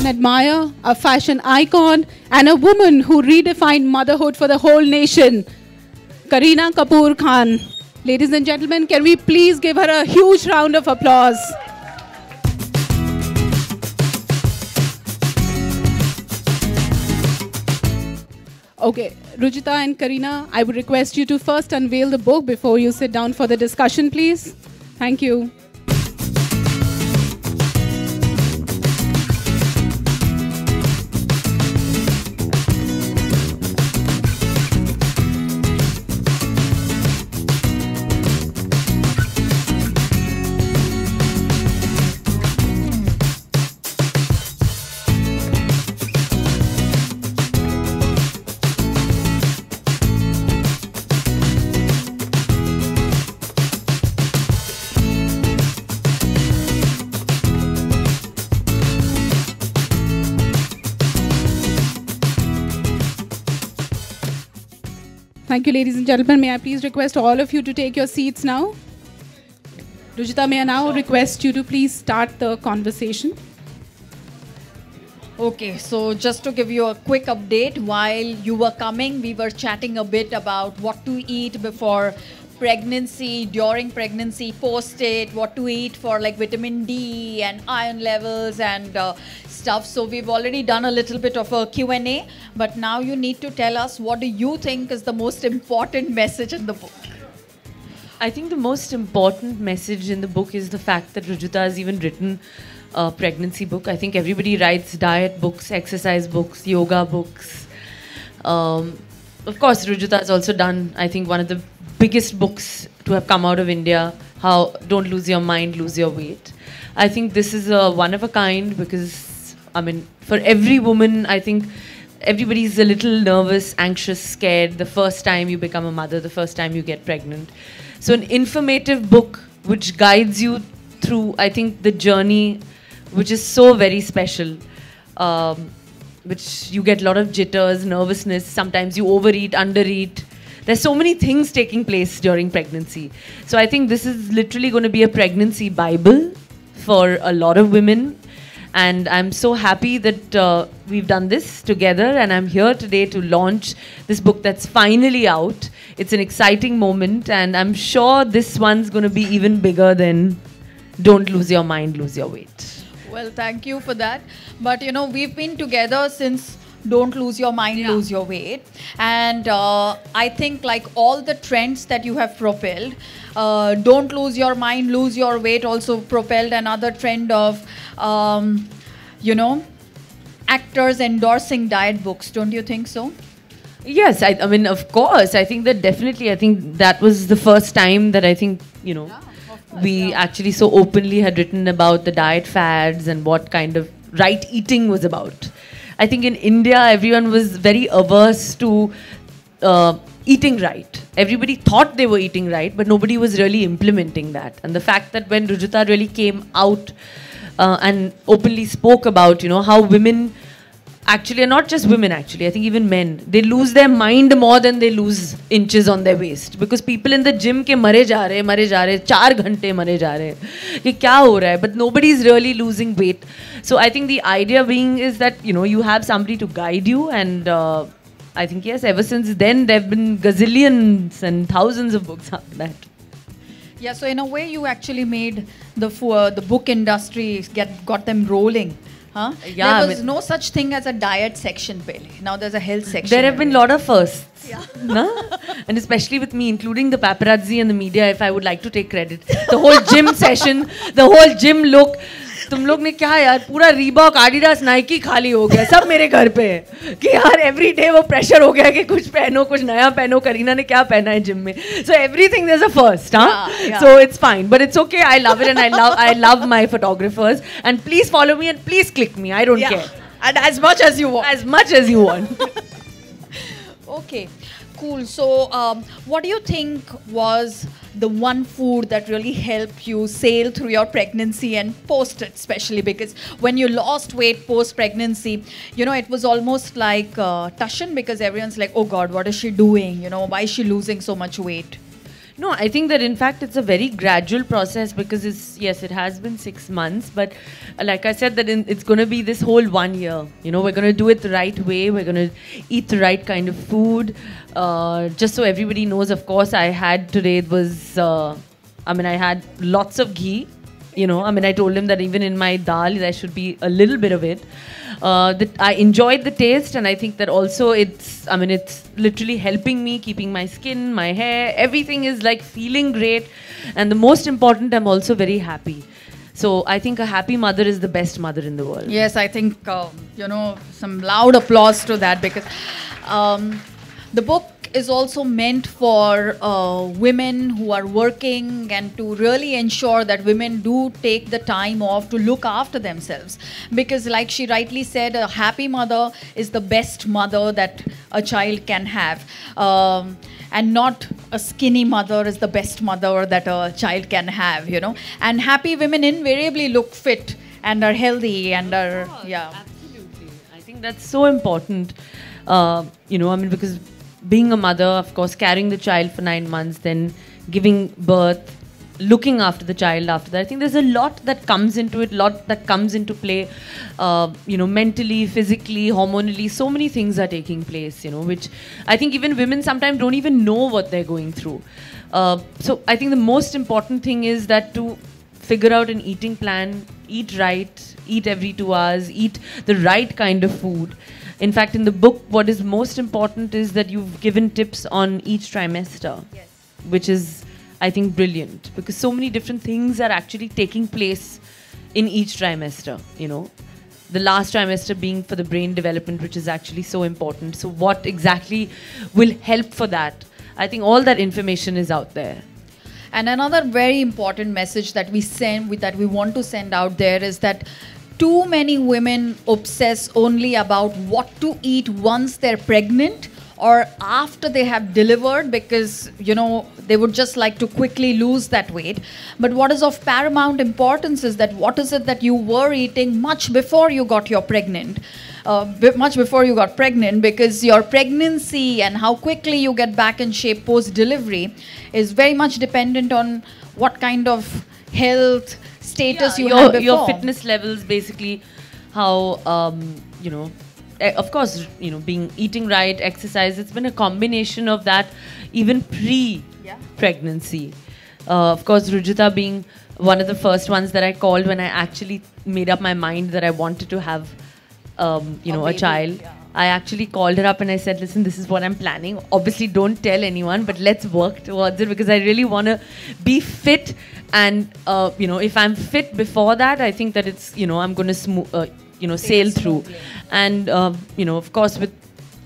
and admire, a fashion icon, and a woman who redefined motherhood for the whole nation, Kareena Kapoor Khan. Ladies and gentlemen, can we please give her a huge round of applause? Okay, Rujita and Kareena, I would request you to first unveil the book before you sit down for the discussion, please. Thank you. Thank you, ladies and gentlemen. May I please request all of you to take your seats now? Rujita, may I now request you to please start the conversation? Okay, so just to give you a quick update, while you were coming, we were chatting a bit about what to eat before pregnancy, during pregnancy, post it, what to eat for like vitamin D and iron levels and stuff. So we've already done a little bit of a Q&A, but now you need to tell us, what do you think is the most important message in the book? I think the most important message in the book is the fact that Rujita has even written a pregnancy book. I think everybody writes diet books, exercise books, yoga books. Of course, Rujita has also done, I think, one of the biggest books to have come out of India, How Don't Lose Your Mind, Lose Your Weight. I think this is a one of a kind because, I mean, for every woman, I think everybody's a little nervous, anxious, scared the first time you become a mother, the first time you get pregnant. So an informative book which guides you through, I think, the journey, which is so very special, which you get a lot of jitters, nervousness, sometimes you overeat, undereat. There's so many things taking place during pregnancy. So I think this is literally going to be a pregnancy Bible for a lot of women. And I'm so happy that we've done this together, and I'm here today to launch this book that's finally out. It's an exciting moment, and I'm sure this one's going to be even bigger than Don't Lose Your Mind, Lose Your Weight. Well, thank you for that. But, you know, we've been together since Don't Lose Your Mind, Lose Your Weight. And I think like all the trends that you have propelled, Don't Lose Your Mind, Lose Your Weight also propelled another trend of, you know, actors endorsing diet books. Don't you think so? Yes, I mean, of course. I think that definitely, I think that was the first time that I think, you know, we actually so openly had written about the diet fads and what kind of right eating was about. I think in India, everyone was very averse to eating right. Everybody thought they were eating right, but nobody was really implementing that. And the fact that when Rujita really came out and openly spoke about, you know, how women actually, and not just women actually, I think even men, they lose their mind more than they lose inches on their waist. Because people in the gym ke mare ja rahe, 4 ghante mare ja rahe, कि क्या हो रहा है, but nobody is really losing weight. So I think the idea being is that, you know, you have somebody to guide you, and I think, yes, ever since then, there have been gazillions and thousands of books after that. Yeah, so in a way, you actually made the book industry, got them rolling. Huh? Yeah, there was no such thing as a diet section, Pele. Now there's a health section. There have been a lot of firsts. Yeah. And especially with me, including the paparazzi and the media, if I would like to take credit. The whole gym session, the whole gym look. तुम लोग ने क्या यार पूरा Reebok Adidas Nike खाली हो गया सब मेरे घर पे है कि यार एवरी डे वो प्रेशर हो गया कि कुछ पहनो कुछ नया पहनो करीना ने क्या पहना है जिम में so everything there is a first so it's fine but it's okay I love it and I love my photographers and please follow me and please click me I don't care and as much as you want okay cool so what do you think was the one food that really helped you sail through your pregnancy and post it, especially because when you lost weight post pregnancy, you know, it was almost like Tushan, because everyone's like, oh God, what is she doing? You know, why is she losing so much weight? No, I think that in fact it's a very gradual process because yes, it has been 6 months, but like I said, that it's going to be this whole 1 year. You know, we're going to do it the right way. We're going to eat the right kind of food. Just so everybody knows, of course, I had today I had lots of ghee. You know, I told him that even in my dal, there should be a little bit of it. That I enjoyed the taste, and I think that also it's literally helping me, keeping my skin, my hair, everything is like feeling great. And the most important, I'm also very happy. So I think a happy mother is the best mother in the world. Yes, I think, some loud applause to that, because the book is also meant for women who are working, and to really ensure that women do take the time off to look after themselves. Because like she rightly said, a happy mother is the best mother that a child can have. And not a skinny mother is the best mother that a child can have, And happy women invariably look fit and are healthy and are, yeah. Absolutely. I think that's so important, because being a mother, of course, carrying the child for 9 months, then giving birth, looking after the child after that. I think there's a lot that comes into it, lot that comes into play, mentally, physically, hormonally. So many things are taking place, which I think even women sometimes don't even know what they're going through. So I think the most important thing is that to figure out an eating plan, eat right, eat every 2 hours, eat the right kind of food. In fact, in the book, what is most important is that you've given tips on each trimester, yes, which is, I think, brilliant, because so many different things are actually taking place in each trimester, The last trimester being for the brain development, which is actually so important. So what exactly will help for that? I think all that information is out there. And another very important message that we want to send out there is that too many women obsess only about what to eat once they're pregnant or after they have delivered, because they would just like to quickly lose that weight. But what is of paramount importance is that what is it that you were eating much before you got pregnant, because your pregnancy and how quickly you get back in shape post delivery is very much dependent on what kind of health status you had before. Your fitness levels, basically, how of course, eating right, exercise. It's been a combination of that, even pre-pregnancy. Of course, Rujita being one of the first ones that I called when I actually made up my mind that I wanted to have, a child. Yeah. I actually called her up and I said, listen, this is what I'm planning. Obviously, don't tell anyone, but let's work towards it, because I really want to be fit. And, if I'm fit before that, I think that it's, I'm going to sail through. And, of course, with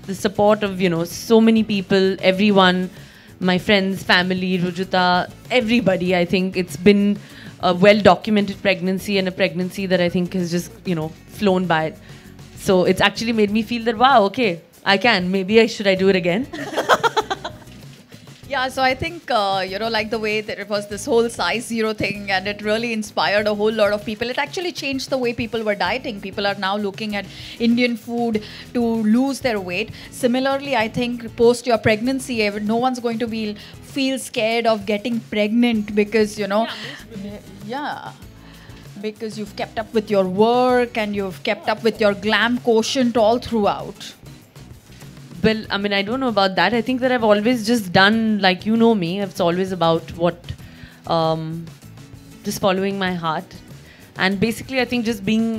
the support of, so many people, everyone, my friends, family, Rujita, everybody, I think it's been a well-documented pregnancy, and a pregnancy that I think has just, flown by. So it's actually made me feel that, wow, okay, I can. Maybe should I do it again? Yeah, so I think, like the way that it was this whole size zero thing, and it really inspired a whole lot of people. It actually changed the way people were dieting. People are now looking at Indian food to lose their weight. Similarly, I think post your pregnancy, no one's going to feel scared of getting pregnant because, because you've kept up with your work and you've kept up with your glam quotient all throughout. Well, I don't know about that. I think that I've always just done, like, me, it's always about just following my heart. And basically, I think just being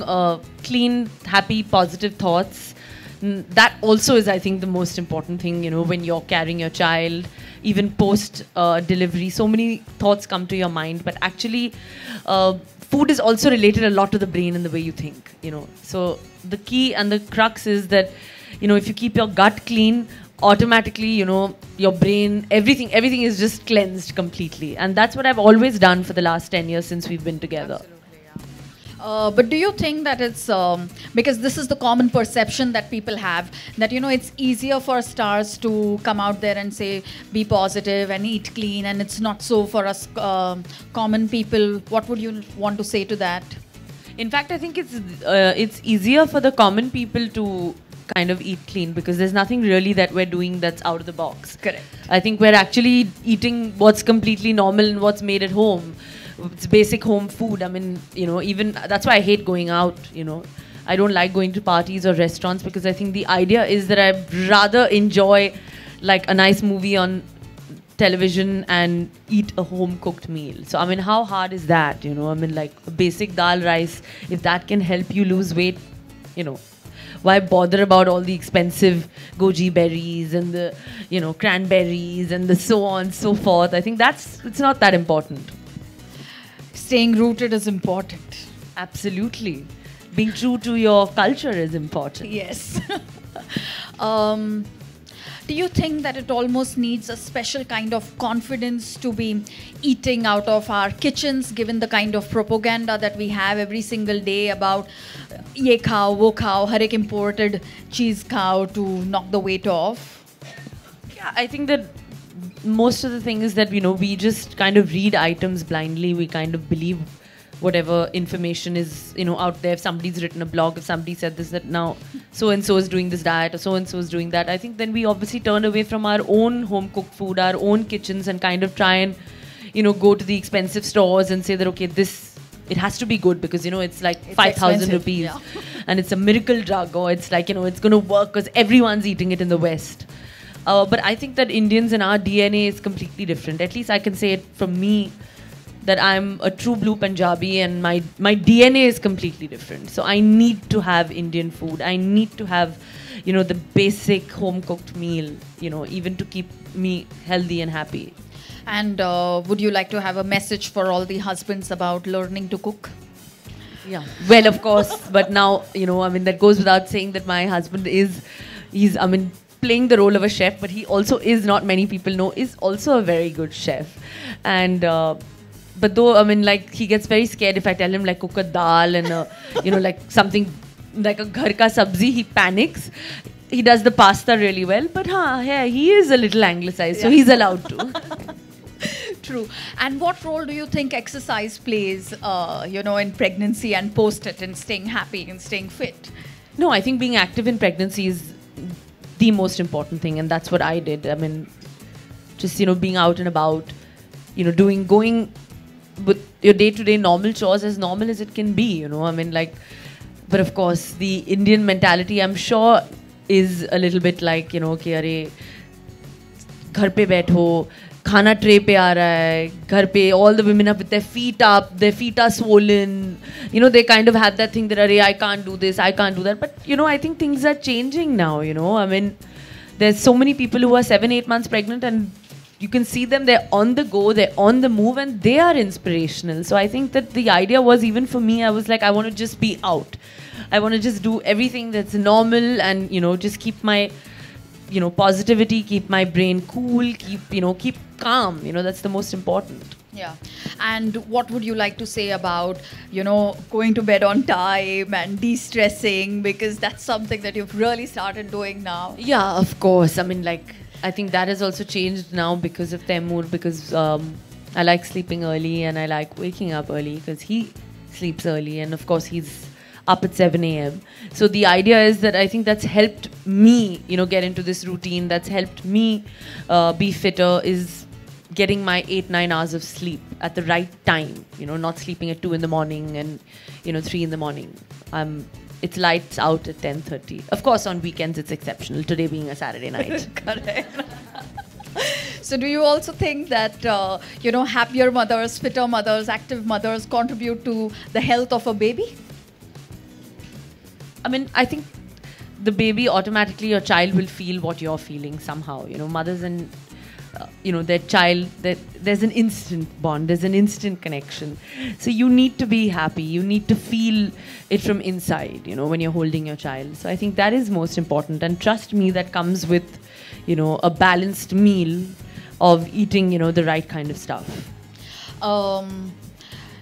clean, happy, positive thoughts. That also is, I think, the most important thing, when you're carrying your child, even post delivery. So many thoughts come to your mind. But actually, food is also related a lot to the brain and the way you think, So the key and the crux is that, if you keep your gut clean, automatically, your brain, everything is just cleansed completely. And that's what I've always done for the last 10 years since we've been together. Absolutely, yeah. But do you think that it's, because this is the common perception that people have, that, it's easier for stars to come out there and say, be positive and eat clean, and it's not so for us common people. What would you want to say to that? In fact, I think it's easier for the common people to kind of eat clean, because there's nothing really that we're doing that's out of the box. Correct. I think we're actually eating what's completely normal and what's made at home. It's basic home food. I mean, even that's why I hate going out, I don't like going to parties or restaurants, because I think the idea is that I'd rather enjoy like a nice movie on television and eat a home cooked meal. So I mean, how hard is that? I mean, like a basic dal rice, if that can help you lose weight, why bother about all the expensive goji berries and the cranberries and the so on so forth? I think it's not that important. Staying rooted is important. Absolutely. Being true to your culture is important. Yes. Do you think that it almost needs a special kind of confidence to be eating out of our kitchens, given the kind of propaganda that we have every single day about ye khao, wo khao, har ek imported cheese khao to knock the weight off? Yeah, I think that most of the thing is that, we just kind of read items blindly. We kind of believe whatever information is, out there. If somebody's written a blog, if somebody said this, that now so-and-so is doing this diet or so-and-so is doing that, I think then we obviously turn away from our own home-cooked food, our own kitchens, and kind of try and, go to the expensive stores and say that, okay, it has to be good because, it's like 5,000 rupees. Yeah. And it's a miracle drug, or it's like, it's going to work because everyone's eating it in the West. But I think that Indians and our DNA is completely different. At least I can say it from me, that I'm a true blue Punjabi and my DNA is completely different. So I need to have Indian food. I need to have, the basic home cooked meal, even to keep me healthy and happy. And would you like to have a message for all the husbands about learning to cook? Yeah. Well, of course. But now, I mean, that goes without saying that my husband he's playing the role of a chef, but he also is, not many people know, is also a very good chef. And, but though, I mean, like, he gets very scared if I tell him, like, cook a dal and, like something like a ghar ka sabzi, he panics. He does the pasta really well, but yeah, he is a little anglicized, so he's allowed to. True. And what role do you think exercise plays, in pregnancy and post it, and staying happy and staying fit? No, I think being active in pregnancy is the most important thing, and that's what I did. I mean, just, being out and about, going with your day-to-day normal chores, as normal as it can be, I mean, like, but of course, the Indian mentality, I'm sure, is a little bit like, okay, arey, ghar pe baitho, khana tray pe aa raha hai, ghar pe, all the women are with their feet up, their feet are swollen, they kind of have that thing that, arey, I can't do this, I can't do that. But, I think things are changing now, I mean, there's so many people who are 7-8 months pregnant, and you can see them, they're on the go, they're on the move, and they are inspirational. So I think that the idea was, even for me, I was like, I want to just be out. I want to just do everything that's normal and, just keep my, positivity, keep my brain cool, keep calm. That's the most important. Yeah. And what would you like to say about, going to bed on time and de-stressing? Because that's something that you've really started doing now. Yeah, of course. I mean, like, I think that has also changed now because of Taimur, because I like sleeping early and I like waking up early because he sleeps early, and of course he's up at 7 a.m. So the idea is that I think that's helped me, get into this routine, that's helped me be fitter, is getting my 8-9 hours of sleep at the right time, not sleeping at 2 in the morning and, 3 in the morning. It's lights out at 10:30. Of course, on weekends it's exceptional, today being a Saturday night. Correct. So do you also think that, happier mothers, fitter mothers, active mothers contribute to the health of a baby? I mean, I think the baby, automatically your child will feel what you're feeling somehow. Mothers and their child, there's an instant bond, there's an instant connection. So you need to be happy, you need to feel it from inside, when you're holding your child. So I think that is most important, and trust me, that comes with, a balanced meal of eating, the right kind of stuff.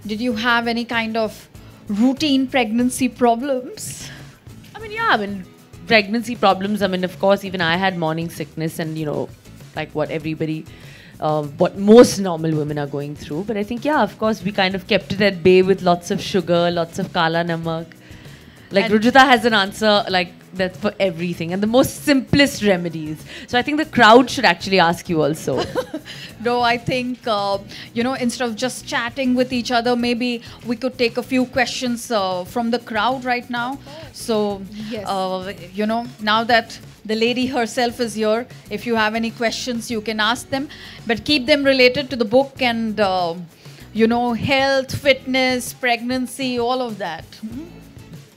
Did you have any kind of routine pregnancy problems? I mean, pregnancy problems, of course, even I had morning sickness and, like what everybody, what most normal women are going through. But I think, of course, we kind of kept it at bay with lots of sugar, lots of kala namak. Like, Rujita has an answer, like, that's for everything and the most simplest remedies. So I think the crowd should actually ask you also. No, I think, instead of just chatting with each other, maybe we could take a few questions from the crowd right now. So, Yes. Now that the lady herself is here, if you have any questions, you can ask them. But keep them related to the book and, health, fitness, pregnancy, all of that.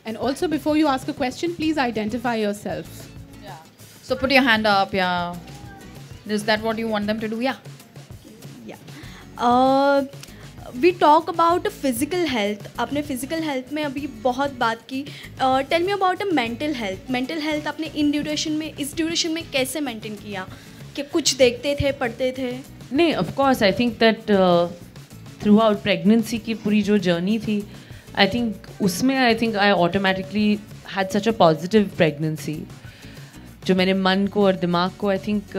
And also, before you ask a question, please identify yourself. Yeah. So put your hand up, yeah. Is that what you want them to do? Yeah. We talk about physical health. आपने physical health में अभी बहुत बात की. Tell me about a mental health. Mental health आपने इस duration में कैसे मेंटेन किया? कि कुछ देखते थे, पढ़ते थे? नहीं, of course I think that throughout pregnancy की पूरी जो जर्नी थी, आई थिंक उसमें I automatically had such a positive pregnancy. जो मैंने मन को और दिमाग को, I think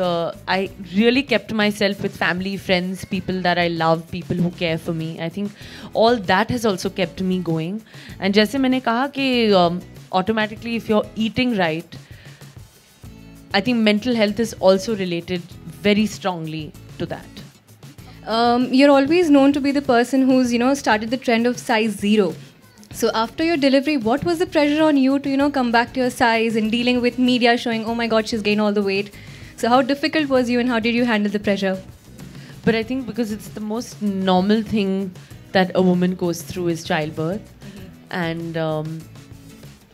I really kept myself with family, friends, people that I love, people who care for me. I think all that has also kept me going. And जैसे मैंने कहा कि automatically if you are eating right, I think mental health is also related very strongly to that. You're always known to be the person who's, started the trend of size 0. So after your delivery, what was the pressure on you to, come back to your size and dealing with media showing, oh my God, she's gained all the weight. So how difficult was you and how did you handle the pressure? But I think because it's the most normal thing that a woman goes through is childbirth. And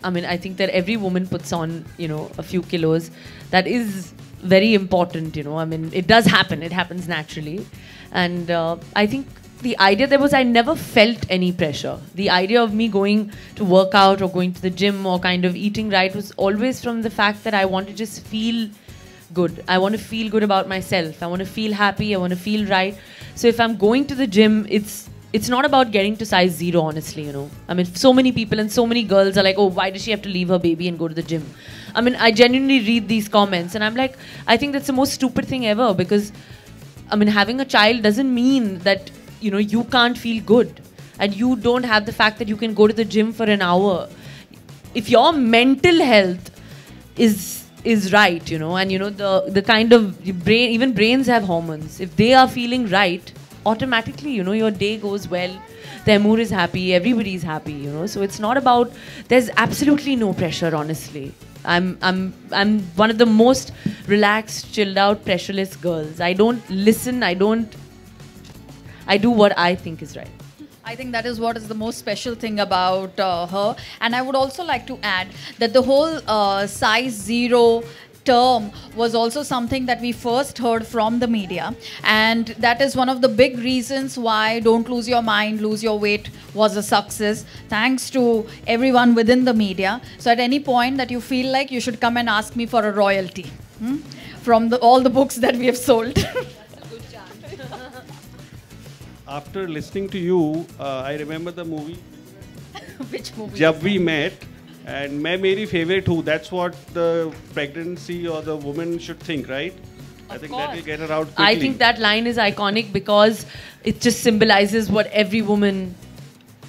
I think that every woman puts on, a few kilos. That is very important, it does happen. It happens naturally. And I think the idea there was, I never felt any pressure. The idea of me going to work out or going to the gym or kind of eating right was always from the fact that I want to just feel good. I want to feel good about myself. I want to feel happy. I want to feel right. So if I'm going to the gym, it's not about getting to size 0, honestly, so many people and so many girls are like, oh, why does she have to leave her baby and go to the gym? I genuinely read these comments and I'm like, I think that's the most stupid thing ever, because having a child doesn't mean that you can't feel good and you don't have the fact that you can go to the gym for an hour. If your mental health is right, and the kind of brain, even brains have hormones. If they are feeling right, automatically, your day goes well, the mood is happy, everybody is happy, so it's not about, there's absolutely no pressure, honestly. I'm one of the most relaxed, chilled out, pressureless girls. I don't listen, I do what I think is right. I think that is what is the most special thing about her. And I would also like to add that the whole size 0 term was also something that we first heard from the media, and that is one of the big reasons why Don't Lose Your Mind, Lose Your Weight was a success, thanks to everyone within the media. So at any point that you feel like, you should come and ask me for a royalty from all the books that we have sold. After listening to you, I remember the movie Which movie? Jab We Met. And मैं मेरी favorite हूँ. That's what the pregnancy or the woman should think, right? I think that will get her out quickly. I think that line is iconic because it just symbolizes what every woman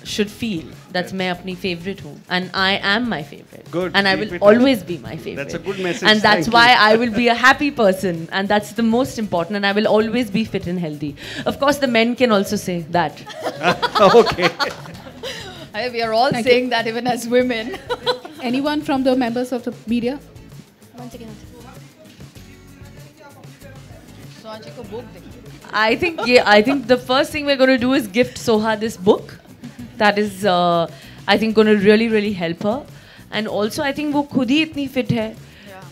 should feel. That's मैं अपनी favorite हूँ, and I am my favorite. Good. And I will always be my favorite. That's a good message. And that's why I will be a happy person, and that's the most important. And I will always be fit and healthy. Of course, the men can also say that. Okay. We are all saying that even as women. Anyone from the members of the media? Sohanji ko book de. I think the first thing we're going to do is gift Soha this book. That is, I think, going to really, really help her. And also, I think वो खुद ही इतनी fit है.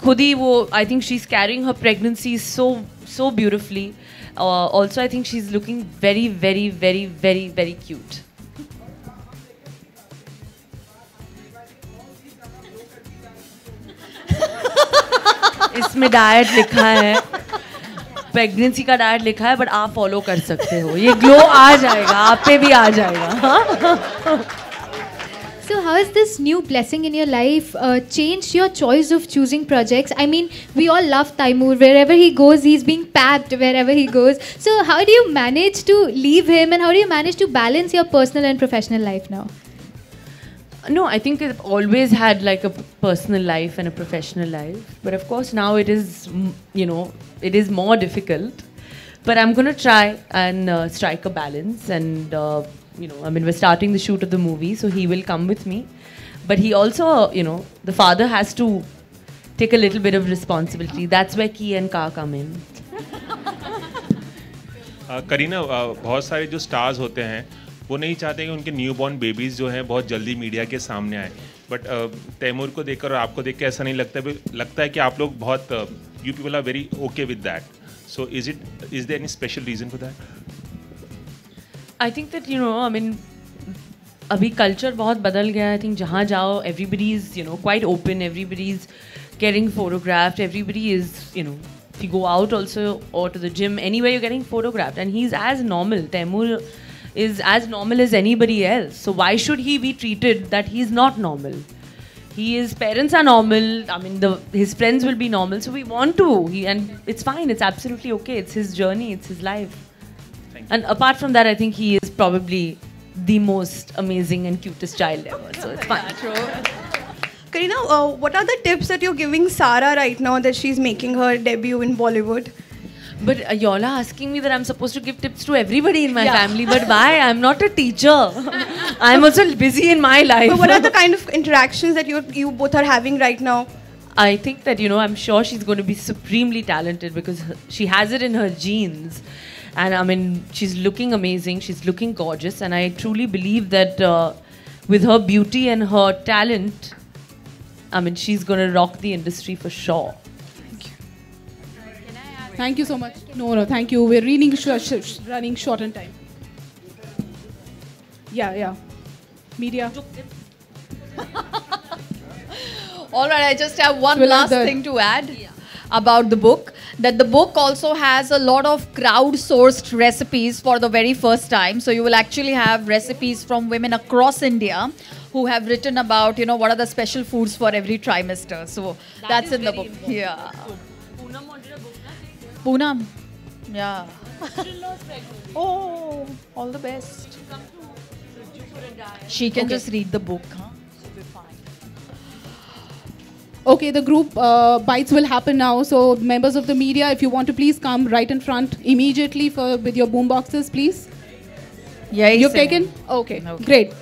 खुद ही वो, I think she's carrying her pregnancy so beautifully. Also, I think she's looking very, very, very, very, very cute. इसमें diet लिखा है, pregnancy का डाइट लिखा है, बट आप फॉलो कर सकते हो. ये ग्लो आ जाएगा, आप पे भी आ जाएगा. So how has this new blessing in your life changed your choice of choosing projects? I mean, we all love Taimur. Wherever he goes, he's being packed wherever he goes. So how do you manage to leave him, and how do you manage to balance your personal and professional life now? No, I think I've always had like a personal life and a professional life. But of course now it is, it is more difficult. But I'm going to try and strike a balance. And, we're starting the shoot of the movie, so he will come with me. But he also, the father has to take a little bit of responsibility. That's where Ki and Ka come in. Kareena, बहुत सारे जो stars होते हैं वो नहीं चाहते कि उनके न्यू बॉर्न बेबीज़ जो हैं बहुत जल्दी मीडिया के सामने आए, बट तैमूर को देखकर और आपको देख के ऐसा नहीं लगता है कि आप लोग बहुत you people are very okay with that, so is there any special reason for that? I think that अभी कल्चर बहुत बदल गया है. आई थिंक जहाँ जाओ everybody is quite open, everybody is getting photographed, everybody is, if you go out also or to the gym, anywhere you're getting photographed, and he's as normal. Taimur is as normal as anybody else, so why should he be treated that he's not normal? His parents are normal, his friends will be normal, so we want to, and it's fine, it's absolutely okay, it's his journey, it's his life. And apart from that, I think he is probably the most amazing and cutest child ever, so it's fine. Kareena, what are the tips that you're giving Sara right now that she's making her debut in Bollywood? But y'all are asking me that I'm supposed to give tips to everybody in my family, but why? I'm not a teacher. I'm also busy in my life. But what are the kind of interactions that you both are having right now? I think that, I'm sure she's going to be supremely talented because she has it in her genes. And she's looking amazing, she's looking gorgeous, and I truly believe that with her beauty and her talent, she's going to rock the industry for sure. Thank you so much. No, thank you. We're running short on time. Yeah. Media. All right, I just have one last thing to add about the book. That the book also has a lot of crowd-sourced recipes for the very first time. So you will actually have recipes from women across India who have written about, what are the special foods for every trimester. So that's in the book. Yeah. Poonam. Yeah. Oh, all the best. She can just read the book, huh? Okay, the group bites will happen now. So members of the media, if you want to please come right in front immediately with your boom boxes, please. Yeah, you've taken? Okay, great.